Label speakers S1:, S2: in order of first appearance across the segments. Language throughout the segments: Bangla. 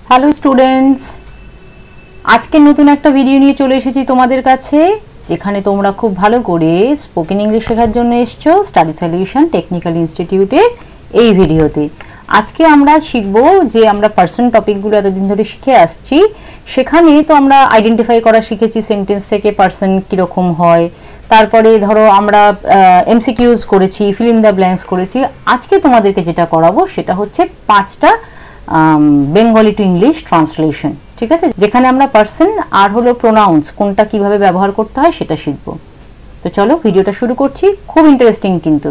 S1: হ্যালো স্টুডেন্টস, আজকে নতুন একটা ভিডিও নিয়ে চলে এসেছি তোমাদের কাছে, যেখানে তোমরা খুব ভালো করে স্পোকেন ইংলিশ শেখার জন্য এসছো স্টাডি সলিউশন টেকনিক্যাল ইনস্টিটিউটের এই ভিডিওতে। আজকে আমরা শিখবো যে আমরা পার্সন টপিকগুলো এতদিন ধরে শিখে আসছি, সেখানে তো আমরা আইডেন্টিফাই করা শিখেছি সেন্টেন্স থেকে পার্সন কীরকম হয়। তারপরে ধরো আমরা এমসিকিউজ করেছি, ফিল ইন দ্য ব্ল্যাঙ্কস করেছি। আজকে তোমাদেরকে যেটা করাবো সেটা হচ্ছে 5টা বেঙ্গলি টু ইংলিশ ট্রান্সলেশন, ঠিক আছে, যেখানে আমরা পার্সন আর হলো প্রোনাউন্স কোনটা কিভাবে ব্যবহার করতে হয় সেটা শিখবো। তো চলো ভিডিওটা শুরু করছি, খুব ইন্টারেস্টিং কিন্তু।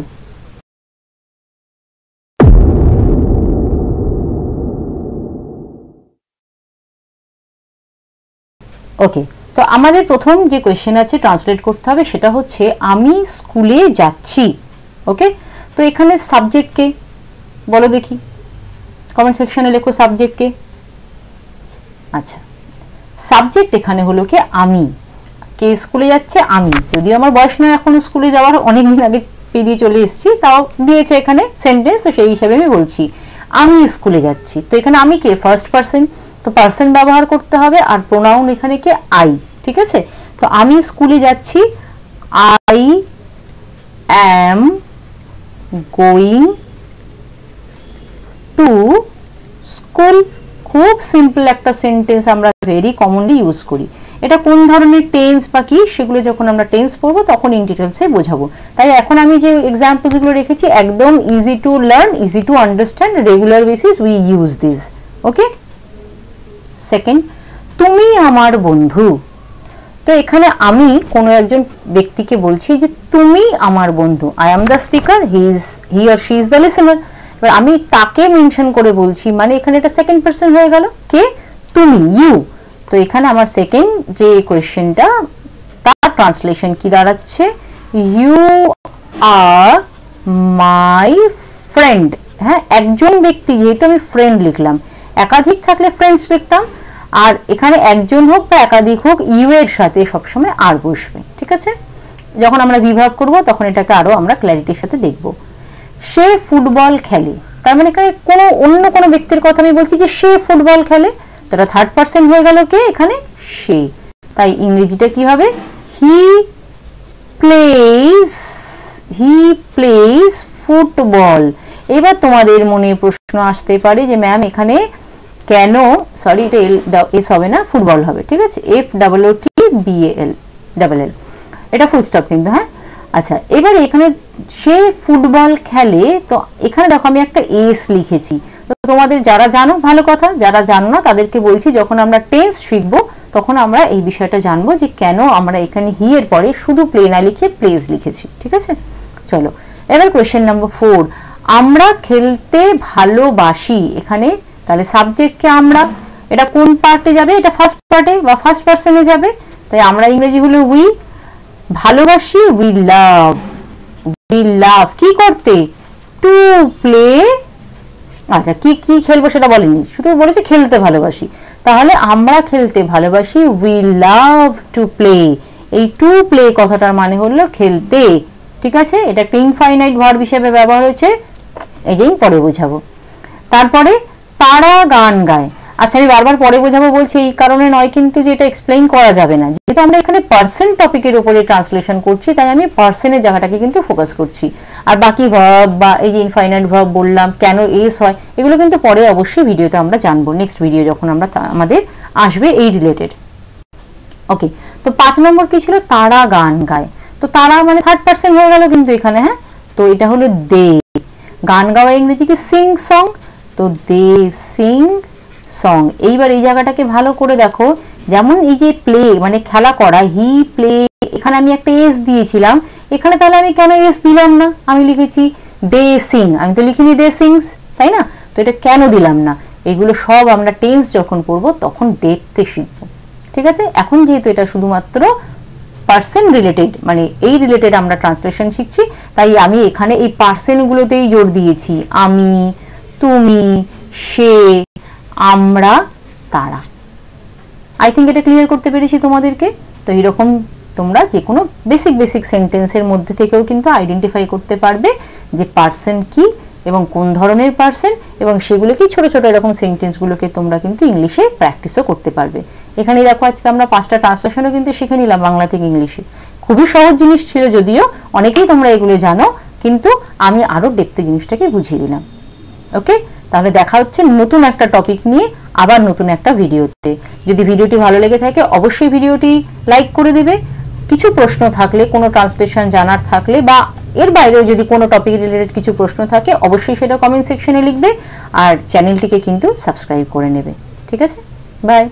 S1: ওকে, তো আমাদের প্রথম যে কোয়েশ্চেন আছে ট্রান্সলেট করতে হবে সেটা হচ্ছে আমি স্কুলে যাচ্ছি। ওকে, তো এখানে সাবজেক্ট কে বলো দেখি, কমেন্ট সেকশনে লেখো সাবজেক্ট কে। আচ্ছা, সাবজেক্ট এখানে হলো কি আমি, কে স্কুলে যাচ্ছে আমি, যদিও আমার বয়স নয় এখনো স্কুলে যাওয়ার, অনেকদিন আগে পেরিয়ে চলে এসেছি, তাও দিয়েছে এখানে সেন্টেন্স, তো সেই হিসাবে আমি বলছি আমি স্কুলে যাচ্ছি। তো এখানে আমি কে, ফার্স্ট পারসন, তো পারসন ব্যবহার করতে হবে, আর প্রোনাউন এখানে কে, আই, ঠিক আছে। তো আমি স্কুলে যাচ্ছি, I am going to school. খুব সিম্পল একটা সেন্টেন্স, আমরা ভেরি কমনলি ইউজ করি। এটা কোন ধরনের টেন্স বা কি সেগুলো যখন আমরা টেন্স পড়বো তখন ইন ডিটেলসে বোঝাবো। তাই এখন আমি যে এক্সাম্পলগুলো রেখেছি একদম easy to learn, easy to understand, regular basis we use this. Okay, second, তুমি আমার বন্ধু। তো এখানে আমি কোনো একজন ব্যক্তিকে বলছি যে তুমি আমার বন্ধু, I am the speaker, he or she is the listener. এবার আমি তাকে মেনশন করে বলছি, মানে এখানে এটা সেকেন্ড পারসন হয়ে গেল, কে, তুমি, ইউ। তো এখানে আমার সেকেন্ড যে কোয়েশ্চেনটা তার ট্রান্সলেশন কি দাঁড়াচ্ছে, ইউ আর মাই ফ্রেন্ড। হ্যাঁ, একজন ব্যক্তি যেহেতু আমি ফ্রেন্ড লিখলাম, একাধিক থাকলে ফ্রেন্ডস লিখতাম, আর এখানে একজন হোক বা একাধিক হোক ইউ এর সাথে সবসময় আর বসবে, ঠিক আছে। যখন আমরা বিভাগ করব তখন এটাকে আরো আমরা ক্ল্যারিটির সাথে দেখব। সে ফুটবল খেলে, তার মানে এখানে কোনো অন্য কোনো ব্যক্তির কথা আমি বলছি যে সে ফুটবল খেলে, সেটা থার্ড পারসন হয়ে গেল কে, এখানে সে। তাই ইংরেজিটা কি হবে, হি প্লেজ ফুটবল। এবার তোমাদের মনে প্রশ্ন আসতে পারে যে ম্যাম এখানে কেন, সরি এটা এস হবে না, ফুটবল হবে, ঠিক আছে, FOOTBAL, এটা ফুল স্টপ কিন্তু। হ্যাঁ, আচ্ছা, এবার এখানে সে ফুটবল খেলে, তো এখানে দেখো আমি একটা এস লিখেছি। তো তোমাদের যারা জানো ভালো কথা, যারা জানো না তাদেরকে বলছি যখন আমরা টেন্স শিখবো তখন আমরা এই বিষয়টা জানবো যে কেন আমরা এখানে হি এর পরে শুধু প্লে না লিখে প্লেস লিখেছি, ঠিক আছে। চলো এবার কোয়েশ্চেন নাম্বার 4, আমরা খেলতে ভালোবাসি। এখানে তাহলে সাবজেক্টকে আমরা, এটা কোন পার্টে যাবে, এটা ফার্স্ট পার্টে বা ফার্স্ট পারসনে যাবে, তাই আমরা ইংরেজি হলো উই, ভালোবাসি উই লাভ কি করতে, টু প্লে। আচ্ছা, কি কি খেলবো সেটা বলেনি, শুধু বলেছে খেলতে ভালোবাসি। তাহলে আমরা খেলতে ভালোবাসি, উই লাভ টু প্লে। এই টু প্লে কথাটার মানে হলো খেলতে, ঠিক আছে। এটা একটা ইনফাইনাইট ভার্ব হিসেবে ব্যবহার হয়েছে, এগেইন পরে বোঝাবো। তারপরে তারা গান গায়। আচ্ছা, আমি বারবার পরে বোঝাবো বলছি এই কারণে নয় কিন্তু যে এটা এক্সপ্লেইন করা যাবে না, যেহেতু আমরা এখানে পার্সন টপিকের উপরে ট্রান্সলেশন করছি তাই আমি পার্সনের জায়গাটাকে কিন্তু ফোকাস করছি। আর বাকি ভার্ব বা এই যে ইনফাইনাইট ভার্ব বললাম, কেন এস হয়, এগুলো কিন্তু পরে অবশ্যই ভিডিওতে আমরা জানবো, নেক্সট ভিডিও যখন আমরা আমাদের আসবে এই রিলেটেড। ওকে, তো 5 নম্বর কি ছিল, তারা গান গায়। তো তারা মানে থার্ড পারসন হয়ে গেল কিন্তু এখানে। হ্যাঁ, তো এটা হলো দে, গান গাওয়া ইংরেজি কি সিং সং, তো দে সিং সং। এইবার এই জায়গাটাকে ভালো করে দেখো, যেমন এই যে প্লে মানে খেলা করা, হি প্লে, এখানে আমি একটা এস দিয়েছিলাম, এখানে তাহলে আমি কেন এস দিলাম না, আমি লিখেছি দে সিং, আমি তো লিখিনি দে সিংস, তাই না। তো এটা কেন দিলাম না, এগুলো সব আমরা টেন্স যখন পড়বো তখন দেখতে শিখবো, ঠিক আছে। এখন যেহেতু এটা শুধুমাত্র পার্সন রিলেটেড, মানে এই রিলেটেড আমরা ট্রান্সলেশন শিখছি, তাই আমি এখানে এই পার্সনগুলোতেই জোর দিয়েছি, আমি, তুমি, সে, আমরা, তারা। আই থিঙ্ক এটা ক্লিয়ার করতে পেরেছি তোমাদেরকে। তো এরকম তোমরা যে কোনো বেসিক সেন্টেন্সের মধ্যে থেকেও কিন্তু আইডেন্টিফাই করতে পারবে যে পার্সন কি এবং কোন ধরনের পার্সন, এবং সেগুলোকেই ছোট ছোট এরকম সেন্টেন্সগুলোকে তোমরা কিন্তু ইংলিশে প্র্যাকটিসও করতে পারবে। এখানে দেখো আজকে আমরা 5টা ট্রান্সলেশনও কিন্তু শিখে নিলাম বাংলা থেকে ইংলিশে। খুবই সহজ জিনিস ছিল, যদিও অনেকেই তোমরা এগুলো জানো, কিন্তু আমি আরো ডেপথে জিনিসটাকে বুঝিয়ে দিলাম। ওকে, তাহলে দেখা হচ্ছে নতুন একটা টপিক নিয়ে আবার নতুন একটা ভিডিওতে। যদি ভিডিওটি ভালো লেগে থাকে অবশ্যই ভিডিওটি লাইক করে দেবে। কিছু প্রশ্ন থাকলে, কোনো ট্রান্সলেশন জানার থাকলে, বা এর বাইরেও যদি কোনো টপিক রিলেটেড কিছু প্রশ্ন থাকে অবশ্যই সেটা কমেন্ট সেকশনে লিখবে, আর চ্যানেলটিকে কিন্তু সাবস্ক্রাইব করে নেবে। ঠিক আছে, বাই।